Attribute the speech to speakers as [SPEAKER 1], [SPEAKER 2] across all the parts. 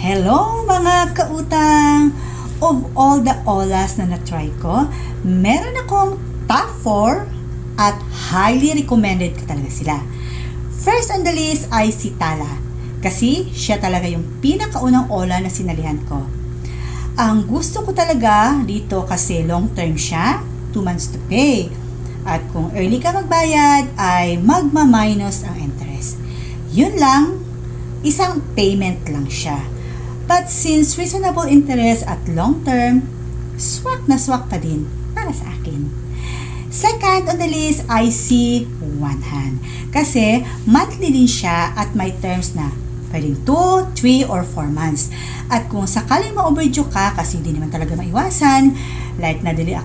[SPEAKER 1] Hello mga kautang! Of all the olas na na-try ko, meron akong top 4 at highly recommended ko talaga sila. First on the list ay si Tala kasi siya talaga yung pinakaunang ola na sinalihan ko. Ang gusto ko talaga dito kasi long term siya, 2 months to pay. At kung early ka magbayad ay magma-minus ang interest. Yun lang, isang payment lang siya. But since reasonable interest at long term, swak na swak pa din para sa akin. Second on the list ay si One Hand. Kasi monthly din siya at may terms na pwedeng 2, 3, or 4 months. At kung sakaling ma-overdue ka kasi hindi naman talaga maiwasan, like nadili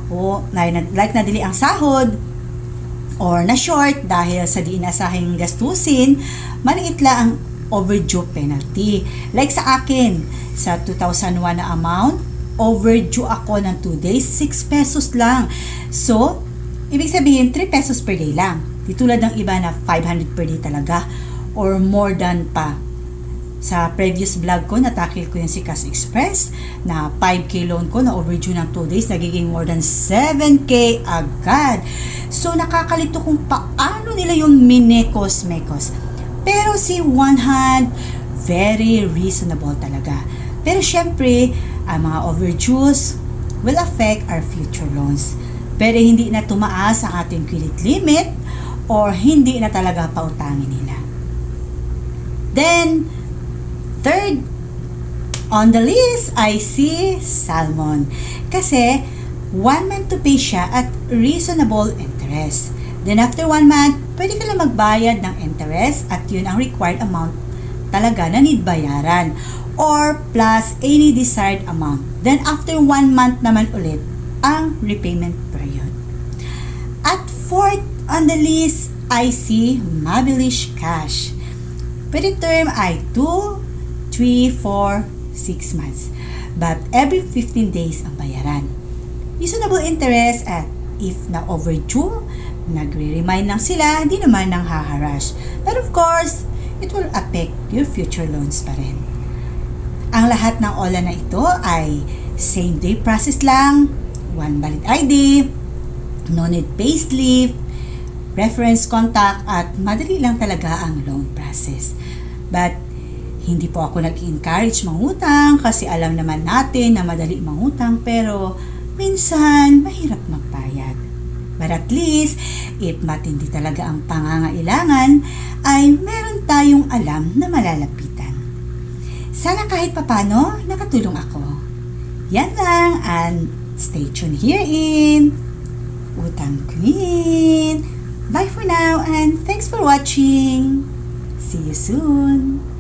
[SPEAKER 1] ang sahod, or na short dahil sa di inasahing gastusin, maliit lang ang overdue penalty. Like sa akin, sa 2001 na amount, overdue ako ng 2 days, 6 pesos lang. So, ibig sabihin, 3 pesos per day lang. Di tulad ng iba na 500 per day talaga or more than pa. Sa previous vlog ko, natakil ko yung si Cash Express na 5K loan ko na overdue ng 2 days, nagiging more than 7K agad. So, nakakalito kung paano nila yung minekos-mekos. Pero si One Hand, very reasonable talaga. Pero syempre, ang mga overdues will affect our future loans. Pero hindi na tumaas ang ating credit limit or hindi na talaga pautangin nila. Then, third on the list ay si Salmon. Kasi 1 month to pay siya at reasonable interest. Then after 1 month, pwede ka lang magbayad ng interest at yun ang required amount talaga na need bayaran or plus any desired amount. Then after 1 month naman ulit ang repayment period. At fourth on the list ay si Mabilish Cash. Pwede term ay 2, 3, 4, 6 months. But every 15 days ang bayaran. Reasonable interest at if na overdue, nagre-remind lang sila, hindi naman nang haharash. But of course, it will affect your future loans pa rin. Ang lahat ng ola na ito ay same day process lang, 1 valid ID, no need payslip, reference contact, at madali lang talaga ang loan process. But hindi po ako nag-encourage mangutang kasi alam naman natin na madali mangutang pero minsan mahirap magbayad. But at least, if matindi talaga ang pangangailangan, ay meron tayong alam na malalapitan. Sana kahit papano, nakatulong ako. Yan lang, and stay tuned here in Utang Queen. Bye for now, and thanks for watching. See you soon.